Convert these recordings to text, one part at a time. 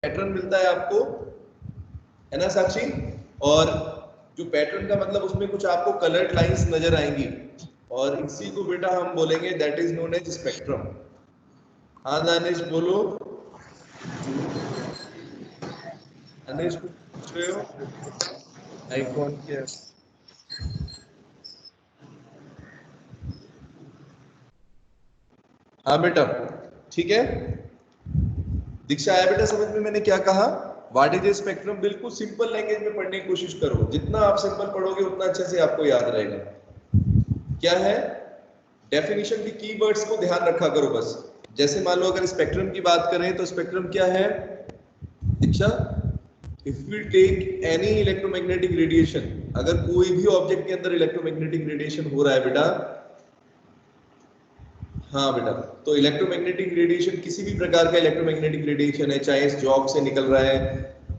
Pattern मिलता है आपको, है ना साक्षी? और जो पैटर्न का मतलब उसमें कुछ आपको कलर्ड लाइंस नजर आएंगी और इसी को बेटा हम बोलेंगे that is known as spectrum. हाँ दानिश बोलो। दानिश कुछ पूछ रहे हो? आइकॉन क्या? हाँ बेटा ठीक है। दीक्षा आया बेटा समझ में मैंने क्या कहा? What is a spectrum? बिल्कुल सिंपल लैंग्वेज में पढ़ने की कोशिश करो, जितना आप सिंपल पढ़ोगे उतना अच्छे से आपको याद रहेगा। क्या है डेफिनेशन की कीवर्ड्स को ध्यान रखा करो बस। जैसे मान लो अगर स्पेक्ट्रम की बात करें तो स्पेक्ट्रम क्या है Diksha? If we take any electromagnetic radiation, अगर कोई भी ऑब्जेक्ट के अंदर इलेक्ट्रोमैग्नेटिक रेडिएशन हो रहा है बेटा, हाँ बेटा, तो इलेक्ट्रोमैग्नेटिक रेडिएशन किसी भी प्रकार का इलेक्ट्रोमैग्नेटिक रेडिएशन है, चाहे इस जॉब से निकल रहा है,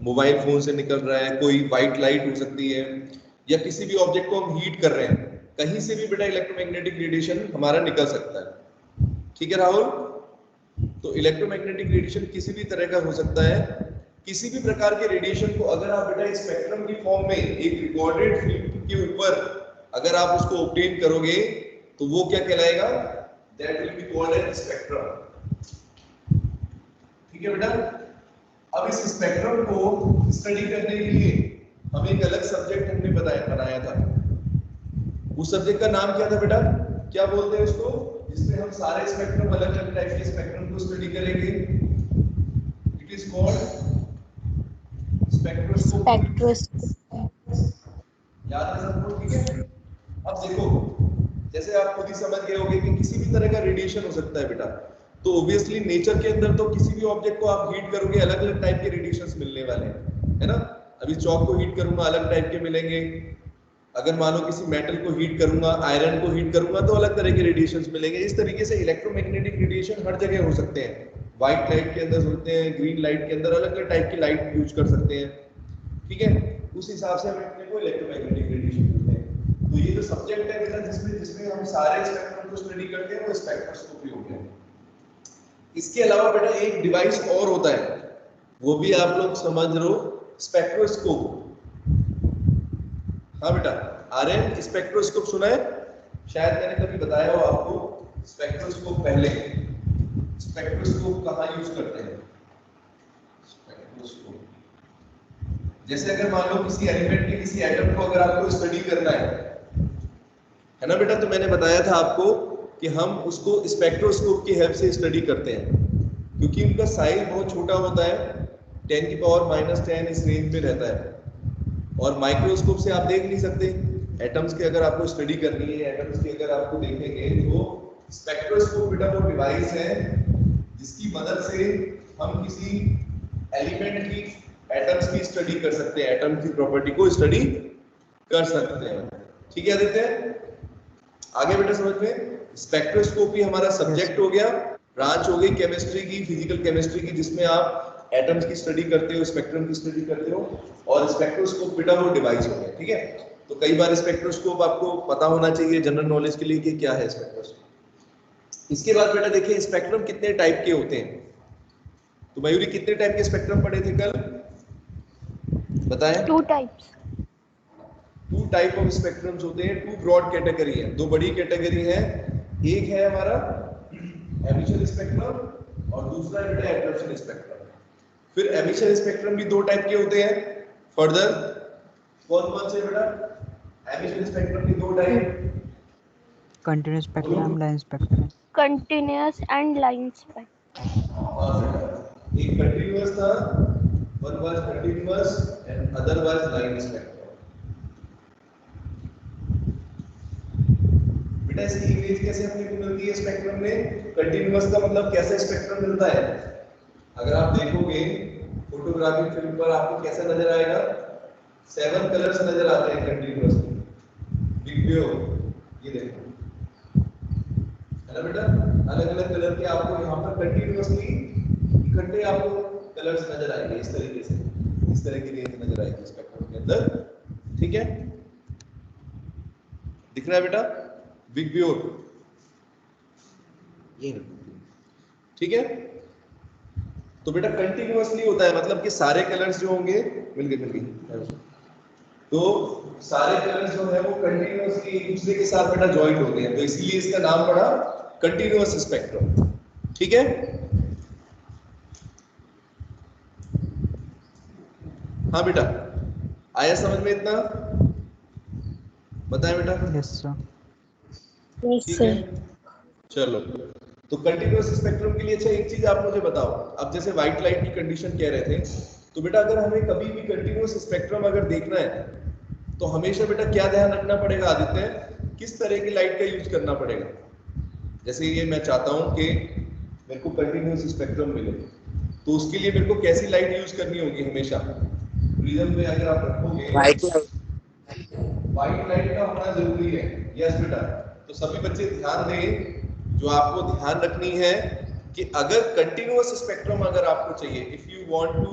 मोबाइल फोन से निकल रहा है, कोई व्हाइट लाइट हो सकती है, या किसी भी ऑब्जेक्ट को हम हीट कर रहे हैं, कहीं से भी बेटा इलेक्ट्रोमैग्नेटिक रेडिएशन हमारा निकल सकता है। ठीक है राहुल? तो इलेक्ट्रोमैग्नेटिक रेडिएशन किसी भी तरह का हो सकता है। किसी भी प्रकार के रेडिएशन को अगर आप बेटा स्पेक्ट्रम की फॉर्म में एक रिकॉर्डेड फिल्म के ऊपर अगर आप उसको ऑब्टेन करोगे तो वो क्या कहलाएगा? That will be called as spectrum. ठीक है बेटा? अब इस स्पेक्ट्रम को स्टडी करने के लिए हम एक अलग सब्जेक्ट हमने बनाया था। उस सब्जेक्ट का नाम क्या था बेटा? क्या बोलते हैं उसको जिसमें हम सारे स्पेक्ट्रम, अलग अलग टाइप के स्पेक्ट्रम को स्टडी करेंगे? It is called spectroscopy. याद है सबको? ठीक है। अब देखो जैसे आप खुद ही समझ गए होंगे कि किसी भी तरह का रेडिएशन हो सकता है बेटा, तो ऑब्वियसली नेचर के अंदर तो किसी भी ऑब्जेक्ट को आप हीट करोगे अलग अलग टाइप के रेडिएशंस मिलने वाले हैं, है ना? अभी चॉक को हीट करूंगा अलग टाइप के मिलेंगे, अगर मान लो किसी मेटल को हीट करूंगा, आयरन को हीट करूंगा तो अलग तरह के रेडिएशंस मिलेंगे। इस तरीके से इलेक्ट्रोमैग्नेटिक रेडिएशन हर जगह हो सकते हैं, व्हाइट लाइट के अंदर होते हैं, ग्रीन लाइट के अंदर अलग अलग टाइप की लाइट यूज कर सकते हैं। ठीक है, उस हिसाब से हम अपने को इलेक्ट्रोमैग्नेटिक रेडिएशन बोलते हैं। तो ये जो सब्जेक्ट है बेटा जिसमें जिसमें हम सारे स्पेक्ट्रम को स्टडी करते हैं वो स्पेक्ट्रोस्कोपी हो गया। इसके अलावा बेटा एक डिवाइस और होता है, वो भी आप लोग समझ लो, स्पेक्ट्रोस्कोप। हाँ बेटा, आर्यन स्पेक्ट्रोस्कोप सुना है? शायद मैंने कभी बताया हो आपको स्पेक्ट्रोस्कोप पहले। स्पेक्ट्रोस्कोप कहाँ यूज करते हैं? स्पेक्ट्रोस्कोप जैसे अगर मान लो किसी एलिमेंट के किसी एटम को अगर आपको स्टडी करना है ना बेटा, तो मैंने बताया था आपको कि हम उसको स्पेक्ट्रोस्कोप की हेल्प से स्टडी करते हैं, क्योंकि उनका साइज बहुत छोटा होता है, 10⁻⁻10 इस रेंज में रहता है, और माइक्रोस्कोप से आप देख नहीं सकते एटम्स की। अगर आपको स्टडी करनी है एटम्स की, अगर आपको देखेंगे तो स्पेक्ट्रोस्कोप बेटा वो डिवाइस है जिसकी मदद से हम किसी एलिमेंट की, एटम्स की स्टडी कर सकते हैं, एटम की प्रॉपर्टी को स्टडी कर सकते हैं। ठीक है आदित्य? आगे बेटा समझ में? स्पेक्ट्रोस्कोपी हमारा सब्जेक्ट हो गया, ब्रांच हो गई केमिस्ट्री की, फिजिकल केमिस्ट्री की, जिसमें आप एटम्स की स्टडी करते हो, स्पेक्ट्रम की स्टडी करते हो, और स्पेक्ट्रोस्कोप बेटा वो डिवाइस हो गया। ठीक है, तो कई बार स्पेक्ट्रोस्कोप आपको पता होना चाहिए जनरल नॉलेज के लिए कि क्या है स्पेक्ट्रोस्कोप। इसके बाद बेटा देखिए स्पेक्ट्रम कितने टाइप के होते हैं। तो मयूरी कितने टाइप के स्पेक्ट्रम पढ़े थे कल? बताएं। 2 टाइप्स। 2 टाइप ऑफ स्पेक्ट्रम्स होते हैं, 2 ब्रॉड कैटेगरी है, 2 बड़ी कैटेगरी है। एक है हमारा एमिशन स्पेक्ट्रम और दूसरा है बेटा एब्जॉर्प्शन स्पेक्ट्रम। फिर एमिशन स्पेक्ट्रम भी 2 टाइप के होते हैं। फर्दर कौन कौन से बेटा? एमिशन स्पेक्ट्रम की 2 type, continuous spectrum, line spectrum. Continuous and line spectrum. एक कंटिन्यूअस था, one was continuous and other was line spectrum. बेटा इसकी इमेज कैसे अपने को मिलती है स्पेक्ट्रम में? कंटिन्यूअस का मतलब कैसा स्पेक्ट्रम मिलता है? अगर आप देखोगे फोटोग्राफी फिल्म पर आपको कैसा नजर आएगा? 7 कलर्स नजर आते हैं कंटिन्यूअस में। वीडियो ये देखो, है ना बेटा? अलग अलग कलर के आपको यहाँ पर कंटिन्यूअसली इकट्ठे आपको कलर्स नजर आएंगे, इस तरीके से, इस तरह की रेंज नजर आएगी स्पेक्ट्रम के अंदर। ठीक है, दिख रहा है बेटा? बिग ब्यूर ये, ठीक है। तो बेटा कंटिन्यूअसली होता है, मतलब कि सारे कलर्स जो होंगे मिल गए, तो सारे कलर्स जो है वो कंटिन्यूअसली एक दूसरे के साथ बेटा ज्वाइंट होते हैं, तो इसीलिए इसका नाम पड़ा कंटिन्यूअस स्पेक्ट्रम। ठीक है, हाँ बेटा, आया समझ में इतना? बताएं बेटा। Yes sir. Yes, ठीक sir. है, चलो, तो कंटिन्यूअस स्पेक्ट्रम के लिए अच्छा एक चीज आप मुझे बताओ, अब जैसे व्हाइट लाइट की कंडीशन कह रहे थे, तो बेटा अगर हमें कभी भी कंटिन्यूअस स्पेक्ट्रम अगर देखना है तो हमेशा बेटा क्या ध्यान रखना पड़ेगा आदित्य, किस तरह की लाइट का यूज करना पड़ेगा? जैसे ये मैं चाहता हूं कि मेरे को कंटिन्यूअस स्पेक्ट्रम मिले, तो उसके लिए मेरे को कैसी लाइट यूज करनी होगी? हमेशा प्रिज्म में अगर आप रखोगे व्हाइट लाइट, व्हाइट लाइट का होना जरूरी है। यस बेटा, तो सभी बच्चे ध्यान दें, जो आपको ध्यान रखनी है कि अगर कंटिन्यूअस स्पेक्ट्रम अगर आपको चाहिए, if you want to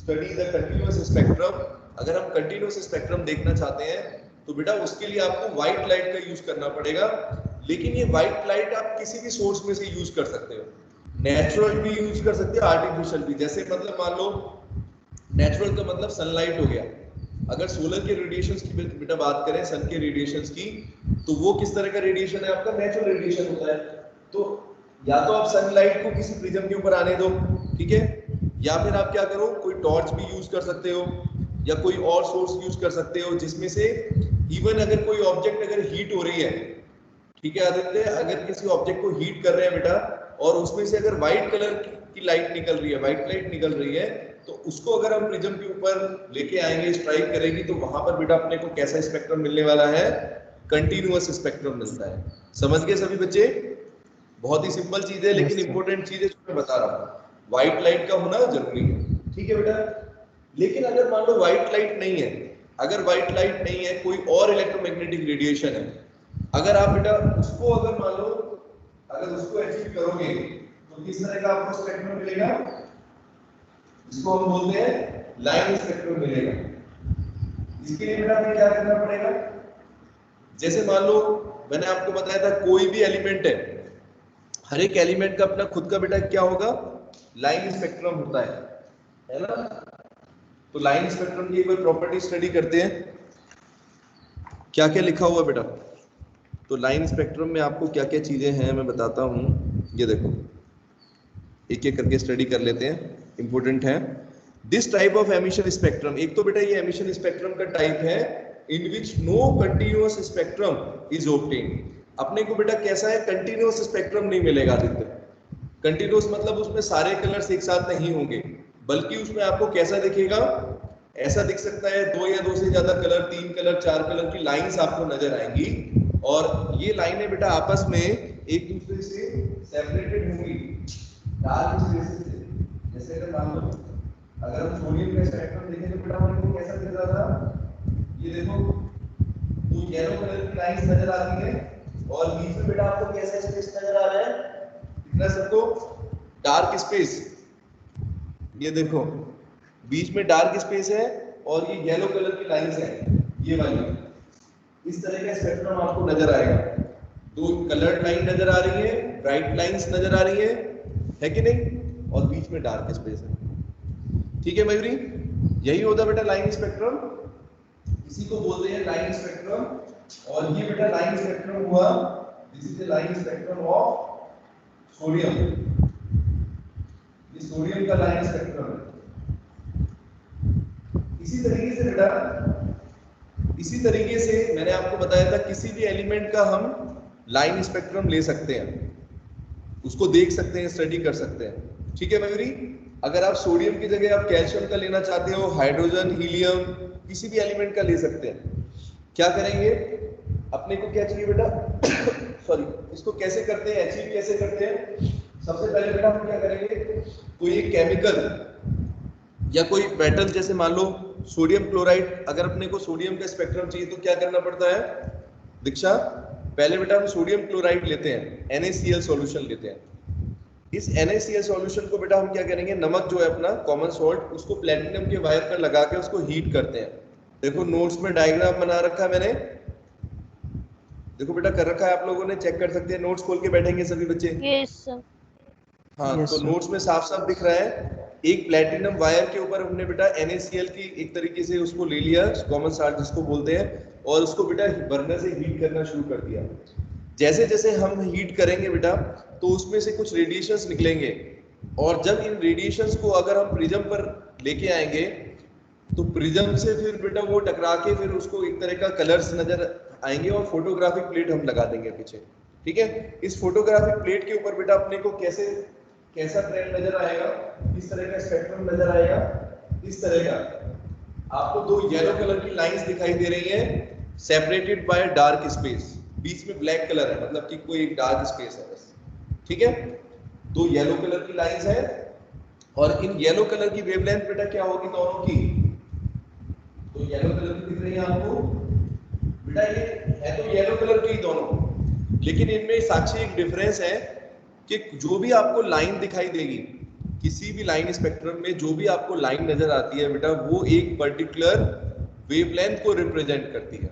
study the continuous spectrum, अगर हम कंटिन्यूअस स्पेक्ट्रम देखना चाहते हैं तो बेटा उसके लिए आपको व्हाइट लाइट का यूज करना पड़ेगा। लेकिन ये व्हाइट लाइट आप किसी भी सोर्स में से यूज कर सकते हो, नेचुरल भी यूज कर सकते हो, आर्टिफिशियल भी। जैसे मतलब मान लो नेचुरल का मतलब सनलाइट हो गया, अगर सोलर के रेडिएशंस की बेटा बात करें, सन के रेडिएशंस की, तो वो किस तरह का रेडिएशन है? आपका नेचुरल रेडिएशन होता है। तो या तो आप सनलाइट को किसी प्रिज्म के ऊपर आने दो, ठीक है, या फिर आप क्या करो, कोई टॉर्च भी यूज कर सकते हो या कोई और सोर्स यूज कर सकते हो जिसमें से इवन अगर कोई ऑब्जेक्ट अगर हीट हो रही है, ठीक है आदित्य, अगर किसी ऑब्जेक्ट को हीट कर रहे हैं बेटा और उसमें से अगर व्हाइट कलर की लाइट निकल रही है, व्हाइट लाइट निकल रही है, तो उसको अगर हम प्रिज्म के ऊपर लेके आएंगे, स्ट्राइक करेंगे, तो वहां पर बेटा अपने को कैसा स्पेक्ट्रम मिलने वाला है? कंटिन्यूअस स्पेक्ट्रम मिलता है। समझ गए सभी बच्चे? बहुत ही सिंपल चीज है, लेकिन Yes, sir. इंपॉर्टेंट चीज है जो मैं बता रहा हूँ, व्हाइट लाइट का होना जरूरी है। ठीक है बेटा, लेकिन अगर मान लो व्हाइट लाइट नहीं है, अगर व्हाइट लाइट नहीं है, कोई और इलेक्ट्रोमैग्नेटिक रेडिएशन है, अगर आप बेटा उसको अगर मान लो अगर उसको अचीव करोगे तो किस तरह का आपको स्पेक्ट्रम मिलेगा? इसको हम बोलते हैं लाइन स्पेक्ट्रम मिलेगा। इसके लिए बेटा हमें क्या करना पड़ेगा? जैसे मान लो मैंने आपको बताया था कोई भी एलिमेंट है, हर एक एलिमेंट का अपना खुद का बेटा क्या होगा? लाइन स्पेक्ट्रम होता है ना? तो लाइन स्पेक्ट्रम की एक बार प्रॉपर्टी स्टडी करते हैं, क्या क्या लिखा हुआ बेटा। तो लाइन स्पेक्ट्रम में आपको क्या क्या चीजें हैं मैं बताता हूं, ये देखो एक एक करके स्टडी कर लेते हैं, इंपॉर्टेंट है। This type of emission spectrum, एक तो बेटा ये एमिशन स्पेक्ट्रम का टाइप है in which no continuous spectrum is obtained. अपने को बेटा कैसा है? कंटिन्यूअस स्पेक्ट्रम नहीं मिलेगा आदित्य। कंटिन्यूअस मतलब उसमें सारे कलर्स एक साथ नहीं होंगे, बल्कि उसमें आपको कैसा दिखेगा? ऐसा दिख सकता है दो या दो से ज्यादा कलर, तीन कलर, चार कलर की लाइंस आपको नजर आएंगी, और ये लाइनें बेटा आपस में एक दूसरे से सेपरेटेड होंगी डार्क स्पेसेस से। जैसे अगर मान लो अगर हम सोडियम का स्पेक्ट्रम देखें तो बेटा हमको कैसा दिख रहा था? ये देखो दो येलो कलर की लाइंस नजर आती है, और बीच में बेटा आपको कैसा स्पेस नजर आ रहा है? दिख रहा है सबको? Dark space. ये देखो बीच में डार्क स्पेस है और ये येलो कलर की लाइंस है, ये वाली। इस तरह का स्पेक्ट्रम आपको नजर आएगा। दो कलर्ड लाइन नजर आ रही है, ब्राइट लाइंस नजर आ रही है कि नहीं? और बीच में डार्क स्पेस है। ठीक है मयूरी, यही होता बेटा लाइन स्पेक्ट्रम, इसी को बोलते हैं लाइन स्पेक्ट्रम। और ये बेटा लाइन स्पेक्ट्रम हुआ, this is the line spectrum of sodium. ये सोडियम का लाइन स्पेक्ट्रम है। इसी तरीके से बेटा, इसी तरीके से मैंने आपको बताया था किसी भी एलिमेंट का हम लाइन स्पेक्ट्रम ले सकते हैं, उसको देख सकते हैं, स्टडी कर सकते हैं। ठीक है मयूरी, अगर आप सोडियम की जगह आप कैल्शियम का लेना चाहते हो, हाइड्रोजन, हीलियम, किसी भी एलिमेंट का ले सकते हैं। क्या करेंगे? अपने को क्या चाहिए बेटा? सॉरी, इसको कैसे करते हैं, अचीव कैसे करते हैं? सबसे पहले बेटा हम क्या करेंगे, कोई एक केमिकल या कोई मेटल, जैसे मान लो सोडियम क्लोराइड, अगर अपने को सोडियम का स्पेक्ट्रम चाहिए तो क्या करना पड़ता है दीक्षा? पहले बेटा हम सोडियम क्लोराइड लेते हैं, NaCl सॉल्यूशन लेते हैं। इस NaCl सॉल्यूशन को बेटा हम क्या करेंगे, नमक जो है अपना कॉमन सॉल्ट, उसको प्लेटिनम के वायर पर लगा के उसको हीट करते हैं। देखो नोट्स में डायग्राम बना रखा है मैंने, देखो बेटा कर रखा है, आप लोगों ने चेक कर सकते हैं, नोट्स खोल के बैठेंगे सभी बच्चे। Yes, sir. हाँ Yes, तो sir. नोट्स में साफ साफ दिख रहा है, एक प्लेटिनम वायर के ऊपर हमने बेटा NaCl की एक तरीके से उसको ले लिया, कॉमन साल्ट जिसको बोलते हैं, और उसको बेटा बर्नर से हीट करना शुरू कर दिया। जैसे जैसे हम हीट करेंगे बेटा तो उसमें से कुछ रेडिएशंस निकलेंगे, और जब इन रेडिएशंस को अगर हम प्रिज्म पर लेके आएंगे तो प्रिज्म से फिर बेटा वो टकरा के फिर उसको एक तरह का कलर्स नजर आएंगे, और फोटोग्राफिक प्लेट हम लगा देंगे पीछे। ठीक है, इस फोटोग्राफिक प्लेट के ऊपर बेटा अपने को कैसा ट्रेंड नजर आएगा, इस तरह का स्पेक्ट्रम नजर आएगा, इस तरह का। आपको दो येलो कलर की लाइंस दिखाई दे रही हैं, सेपरेटेड बाय डार्क स्पेस, बीच में ब्लैक कलर है, मतलब कि कोई एक डार्क स्पेस है बस। ठीक है, दो येलो कलर की लाइंस है, और इन येलो कलर की वेवलेंथ बेटा क्या होगी दोनों की, तो येलो कलर की दिख रही है आपको बेटा, ये है तो येलो कलर की दोनों, लेकिन इनमें साक्षी एक डिफरेंस है कि जो भी आपको लाइन दिखाई देगी, किसी भी लाइन स्पेक्ट्रम में जो भी आपको लाइन नजर आती है बेटा, वो एक पर्टिकुलर वेवलेंथ को रिप्रेजेंट करती है।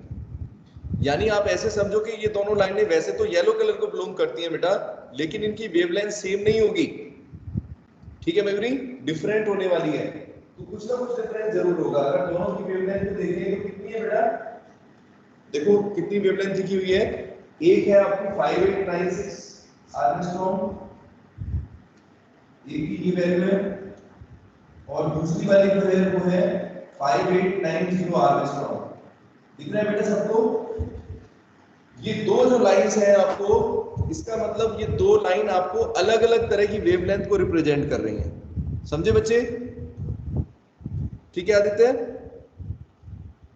यानी आप ऐसे समझो कि ये दोनों लाइनें वैसे तो येलो कलर को बिलोंग करती हैं बेटा, लेकिन इनकी वेवलेंथ सेम नहीं होगी। ठीक है मयूरी, डिफरेंट होने वाली है, तो कुछ ना कुछ डिफरेंस जरूर होगा। अगर दोनों की वेवलेंथ को देखें तो कितनी है बेटा, देखो कितनी वेवलेंथ लिखी हुई है, एक है आपकी 5896 आर्मस्ट्रॉन्ग, एक की ये वैल्यू है, और दूसरी वाली जो है वो है 5890 आर्मस्ट्रॉन्ग। दिख रहा है बेटा सबको? ये दो जो लाइंस हैं आपको, इसका मतलब ये दो लाइन आपको अलग अलग तरह की वेवलेंथ को रिप्रेजेंट कर रही हैं। समझे बच्चे? ठीक है आदित्य,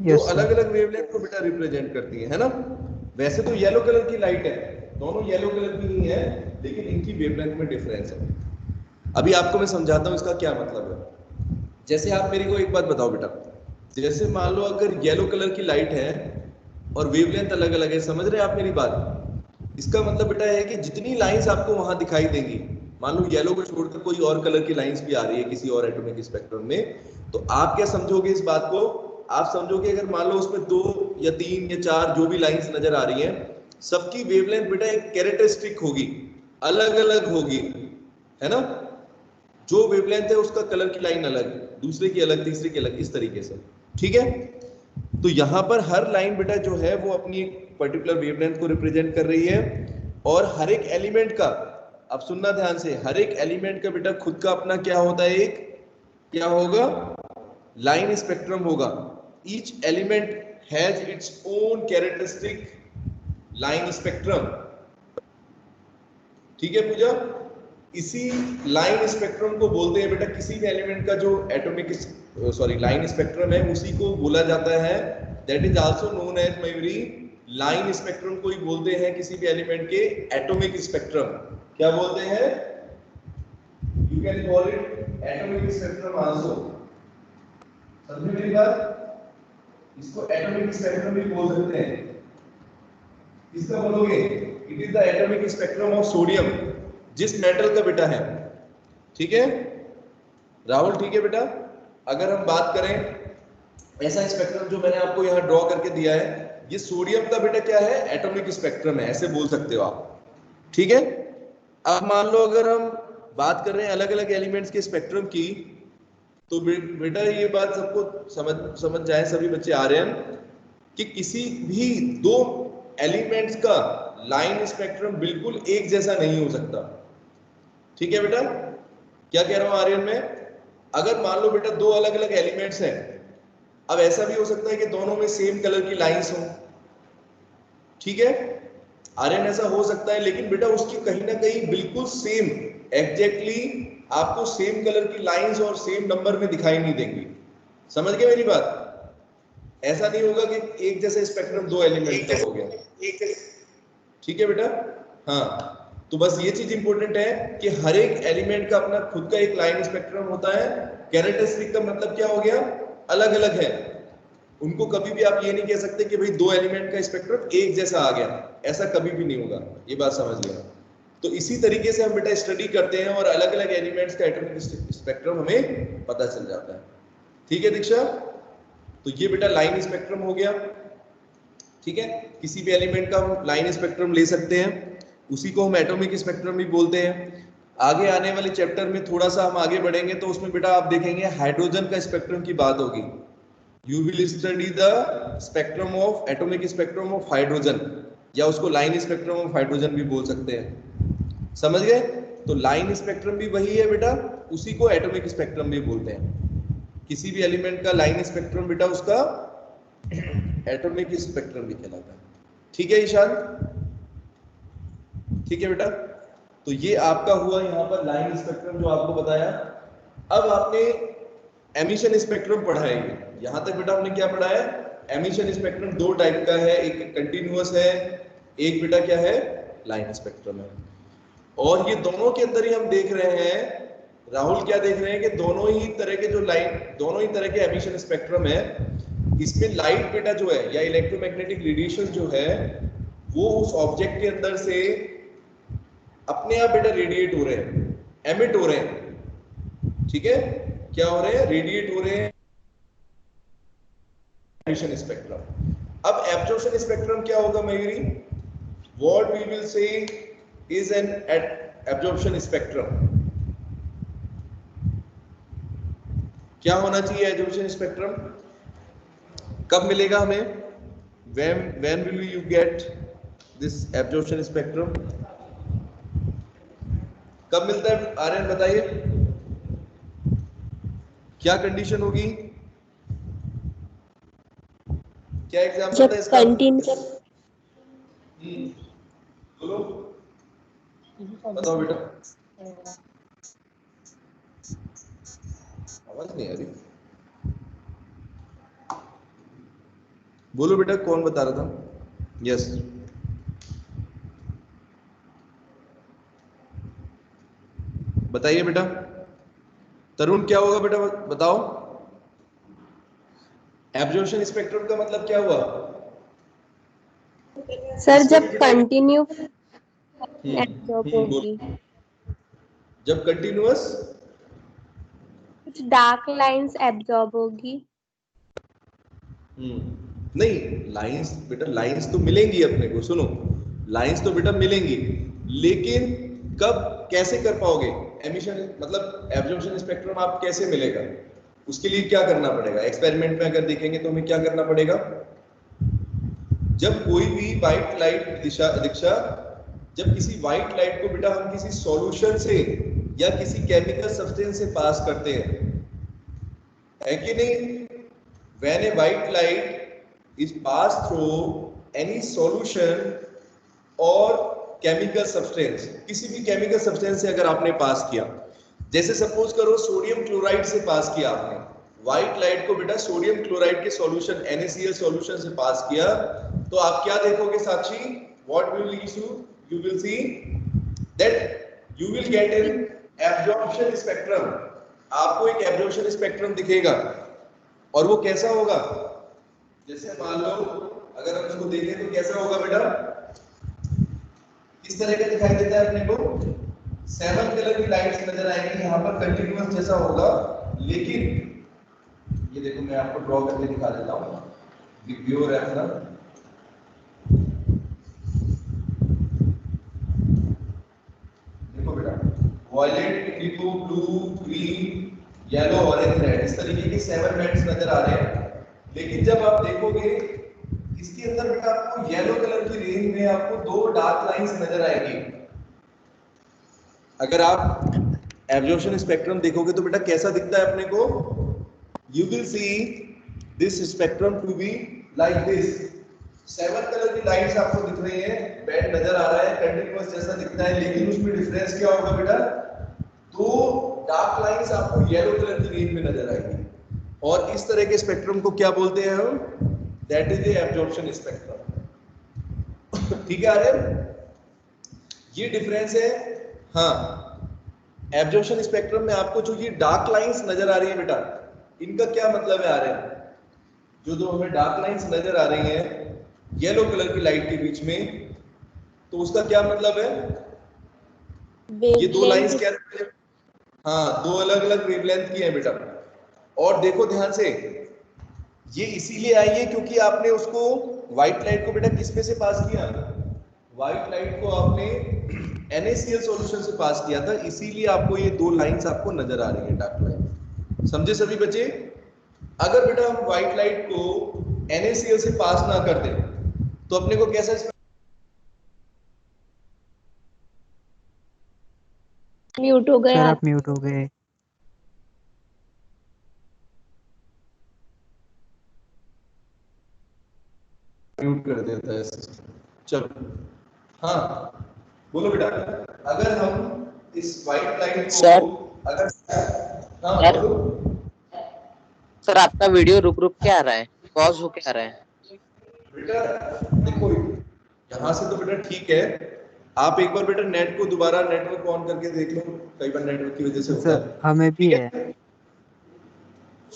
Yes, तो sir. अलग अलग वेवलेंथ को बेटा रिप्रेजेंट करती है ना। वैसे तो येलो कलर की लाइट है, दोनों येलो कलर की नहीं है, लेकिन इनकी वेवलेंथ में डिफरेंस है। अभी आपको मैं समझाता हूं इसका क्या मतलब है। जैसे आप मेरे को एक बात बताओ बेटा, जैसे मान लो अगर येलो कलर की लाइट है और वेवलेंथ अलग अलग है, समझ रहे हैं आप मेरी बात? इसका मतलब बेटा है कि जितनी लाइंस आपको वहां दिखाई देंगी, मान लो येलो को छोड़कर कोई और कलर की लाइंस भी आ रही है किसी और एटॉमिक स्पेक्ट्रम में, तो आप क्या समझोगे इस बात को? आप समझोगे अगर मान लो उसमें 2 या 3 या 4 जो भी लाइंस नजर आ रही हैं, सबकी वेवलेंथ बेटा एक कैरेक्टरिस्टिक होगी, अलग अलग होगी, है ना। जो वेवलेंथ है उसका कलर की लाइन अलग, दूसरे की अलग, तीसरे की अलग, इस तरीके से। ठीक है, तो यहां पर हर लाइन बेटा जो है वो अपनी एक पर्टिकुलर वेवलेंथ को रिप्रेजेंट कर रही है, और हर एक एलिमेंट का, अब सुनना ध्यान से, हर एक एलिमेंट का बेटा खुद का अपना क्या होता है, एक क्या होगा, लाइन स्पेक्ट्रम होगा। Each element has its own characteristic line spectrum. ठीक है पूजा, इसी लाइन स्पेक्ट्रम को बोलते हैं बेटा, किसी भी एलिमेंट का जो एटॉमिक लाइन स्पेक्ट्रम है उसी को बोला जाता है, that is also known as Mayuri line spectrum को ही बोलते हैं किसी भी एलिमेंट के एटॉमिक स्पेक्ट्रम। क्या बोलते हैं? You can call it atomic spectrum also. समझे मेरी बात? इसको एटॉमिक स्पेक्ट्रम भी बोल सकते हैं। इसका बोलोगे it is the atomic spectrum of sodium, जिस मेटल का बेटा है। ठीक है राहुल, ठीक है बेटा। अगर हम बात करें ऐसा स्पेक्ट्रम जो मैंने आपको यहाँ ड्रॉ करके दिया है, ये सोडियम का बेटा क्या है, एटॉमिक स्पेक्ट्रम है, ऐसे बोल सकते हो आप। ठीक है, अब मान लो अगर हम बात कर रहे हैं अलग अलग एलिमेंट्स के स्पेक्ट्रम की, तो बेटा ये बात सबको समझ जाए, सभी बच्चे आ रहे हैं, कि किसी भी दो एलिमेंट्स का लाइन स्पेक्ट्रम बिल्कुल एक जैसा नहीं हो सकता। ठीक है बेटा, क्या कह रहा हूं आर्यन में? अगर मान लो बेटा दो अलग अलग एलिमेंट्स हैं, अब ऐसा भी हो सकता है कि दोनों में सेम कलर की लाइंस हो। ठीक है आर्यन, ऐसा हो सकता है, लेकिन बेटा उसकी कहीं ना कहीं बिल्कुल सेम, एग्जैक्टली आपको सेम कलर की लाइंस और सेम नंबर में दिखाई नहीं देंगी। समझ गए मेरी बात? ऐसा नहीं होगा कि एक जैसे स्पेक्ट्रम दो एलिमेंट का हो गया। ठीक है बेटा, हाँ, तो बस ये चीज इंपॉर्टेंट है कि हर एक एलिमेंट का अपना खुद का एक लाइन स्पेक्ट्रम होता है। कैरेक्टरिस्टिक का मतलब क्या हो गया, अलग अलग है। उनको कभी भी आप ये नहीं कह सकते कि भाई दो एलिमेंट का स्पेक्ट्रम एक जैसा आ गया, ऐसा कभी भी नहीं होगा, ये बात समझ लिया। तो इसी तरीके से हम बेटा स्टडी करते हैं और अलग अलग एलिमेंट्स का एटॉमिक स्पेक्ट्रम हमें पता चल जाता है। ठीक है दीक्षा, तो ये बेटा लाइन स्पेक्ट्रम हो गया। ठीक है, किसी भी एलिमेंट का हम लाइन स्पेक्ट्रम ले सकते हैं, उसी को हम एटॉमिक स्पेक्ट्रम भी बोलते हैं। आगे आने वाले चैप्टर में थोड़ा सा हम आगे बढ़ेंगे तो उसमें बेटा आप देखेंगे हाइड्रोजन का स्पेक्ट्रम की बात होगी। You will study the spectrum of atomic spectrum of hydrogen, या उसको लाइन स्पेक्ट्रम ऑफ हाइड्रोजन भी बोल सकते हैं। समझ गए? तो लाइन स्पेक्ट्रम भी वही है बेटा, उसी को एटॉमिक स्पेक्ट्रम भी बोलते हैं। किसी भी एलिमेंट का लाइन स्पेक्ट्रम बेटा उसका एटॉमिक स्पेक्ट्रम भी कहलाता है। ठीक है ईशान? ठीक है बेटा, तो ये आपका हुआ यहाँ पर लाइन स्पेक्ट्रम जो आपको बताया। अब आपने एमिशन स्पेक्ट्रम पढ़ा है। यहाँ तक बेटा हमने क्या पढ़ा है? एमिशन स्पेक्ट्रम दो टाइप का है, एक कंटिन्यूअस है, एक बेटा क्या है? लाइन स्पेक्ट्रम है। और ये दोनों के अंदर ही हम देख रहे हैं, राहुल क्या देख रहे हैं कि दोनों ही तरह के जो लाइन, दोनों ही तरह के एमिशन स्पेक्ट्रम है। इसमें लाइट बेटा जो है या इलेक्ट्रोमैग्नेटिक रेडिएशन जो है वो उस ऑब्जेक्ट के अंदर से अपने आप बेटा रेडिएट हो रहे हैं, एमिट हो रहे हैं। ठीक है, क्या हो रहे हैं? रेडिएट हो रहे हैं एमिशन स्पेक्ट्रम। अब एब्जॉर्प्शन स्पेक्ट्रम क्या होगा Mayuri? What we will say is an absorption spectrum. क्या होना चाहिए एब्जॉर्प्शन स्पेक्ट्रम? कब मिलेगा हमें? when will you get this absorption spectrum? कब मिलता है आर्यन बताइए, क्या कंडीशन होगी? क्या एग्जांपल है इसका? बोलो, बताओ बेटा। आवाज नहीं आ रही, बोलो बेटा, कौन बता रहा था? यस, बताइए बेटा। तरुण क्या होगा बेटा बताओ? एब्जॉर्प्शन स्पेक्ट्रम का मतलब क्या हुआ? सर जब कंटिन्यू एब्जॉर्ब होगी, जब कंटिन्यूअस कुछ डार्क लाइंस एब्जॉर्ब होगी। नहीं, लाइंस बेटा, लाइंस तो मिलेंगी अपने को। सुनो, लाइंस तो बेटा मिलेंगी, लेकिन कब, कैसे कर पाओगे एमिशन, मतलब एब्जॉर्प्शन स्पेक्ट्रम आप कैसे मिलेगा? उसके लिए क्या करना पड़ेगा? एक्सपेरिमेंट में अगर देखेंगे तो हमें क्या करना पड़ेगा? जब कोई भी व्हाइट लाइट दीक्षा, जब किसी व्हाइट लाइट को बेटा हम किसी सॉल्यूशन से या किसी केमिकल सब्सटेंस से पास करते हैं, है कि नहीं? When a white light is passed through any solution or chemical substance, किसी भी केमिकल सब्सटेंस से अगर आपने पास किया, जैसे सपोज करो सोडियम क्लोराइड से पास किया आपने व्हाइट लाइट को बेटा, सोडियम क्लोराइड के सॉल्यूशन NaCl सॉल्यूशन से पास किया, तो आप क्या देखोगे साक्षी? What will you will see that you will get an absorption spectrum। आपको एक एब्जॉर्प्शन स्पेक्ट्रम दिखेगा, और वो कैसा होगा? जैसे मान लो अगर हम इसको देखें तो कैसा होगा बेटा? किस तरह का दिखाई देता है अपने को? 7 कलर की लाइट्स नजर आएंगी यहाँ पर, कंटिन्यूअस जैसा होगा। लेकिन ये देखो, मैं आपको ड्रॉ करके दिखा देता हूँ, व्यू रखना। देखो बेटा, violet, indigo, blue, green, yellow, orange, red, इस तरीके के 7 बैंड्स नजर आ रहे हैं। लेकिन जब आप देखोगे इसके अंदर बेटा आपको येलो कलर की रेंज में आपको 2 डार्क लाइंस नजर आएंगी। अगर आप एब्जॉर्प्शन स्पेक्ट्रम देखोगे तो बेटा कैसा दिखता है अपने को? You will see this spectrum to be like this. 7 colour की लाइट्स आपको दिख रही है, बैंड नजर आ रहा है, कंटिन्यूअस जैसा दिखता है, लेकिन उसमें डिफरेंस क्या होगा बेटा? 2 डार्क लाइंस आपको येलो कलर की रेंज में नजर आएगी। और इस तरह के स्पेक्ट्रम को क्या बोलते हैं हम? That is the absorption spectrum. ठीक है आर्यन, ये डिफरेंस है। हाँ, एब्जॉर्प्शन स्पेक्ट्रम में आपको जो ये डार्क लाइंस नजर आ रही है बेटा, इनका क्या मतलब है आर्यन? जो हमें डार्क लाइंस नजर आ रही हैं येलो कलर की लाइट के बीच में, तो उसका क्या मतलब है? ये 2 लाइंस क्या है? हाँ, 2 अलग अलग वेवलेंथ की है बेटा। और देखो ध्यान से, ये इसीलिए आई है क्योंकि आपने उसको व्हाइट लाइट को बेटा किस में से पास किया? व्हाइट लाइट को आपने NaCl सॉल्यूशन से पास किया था, इसीलिए आपको ये दो लाइंस आपको नजर आ रही है, डार्क लाइन। समझे सभी बच्चे? अगर बेटा हम व्हाइट लाइट को NaCl से पास ना कर दें तो अपने को कैसा म्यूट हो गए सर आप। आप म्यूट हो गए। म्यूट कर देता है सिस्टम। चलो, हाँ बोलो बेटा। अगर हम इस व्हाइट लाइट को सर अगर हाँ सर बोलो सर आपका वीडियो रुक रुक के आ रहा है, पॉज होके आ रहा है। बेटा, देखो यहाँ से तो बेटा ठीक है, आप एक बार बेटा नेट को दोबारा नेटवर्क ऑन करके देख लो, कई बार नेटवर्क की वजह से होता सर है। हमें भी ठीक है। है,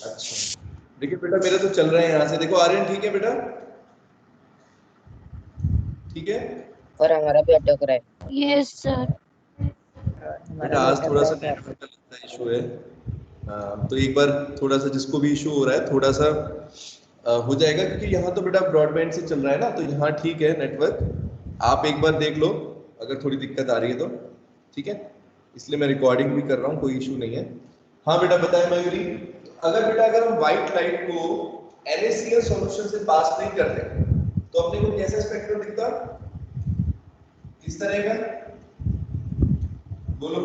अच्छा देखिए बेटा मेरा तो चल रहा है यहाँ से, देखो आर्यन ठीक है बेटा, ठीक है और हमारा भी अटक रहा है। Yes sir. हमारा बेटा। भी आज अटक थोड़ा रहा सा है क्या? नेटवर्क का इशू है, तो एक बार थोड़ा सा जिसको भी इशू हो रहा है थोड़ा सा हो जाएगा, क्योंकि यहाँ तो बेटा ब्रॉडबैंड से चल रहा है ना, तो यहाँ ठीक है नेटवर्क। आप एक बार देख लो अगर थोड़ी दिक्कत आ रही है तो, ठीक है, इसलिए मैं रिकॉर्डिंग भी कर रहा हूँ, कोई इशू नहीं है। हाँ बेटा बताएं मयूरी। अगर बेटा अगर हम व्हाइट लाइट को NaCl सॉल्यूशन से पास नहीं करते तो अपने को कैसा स्पेक्ट्रम दिखता, किस तरह का, बोलो।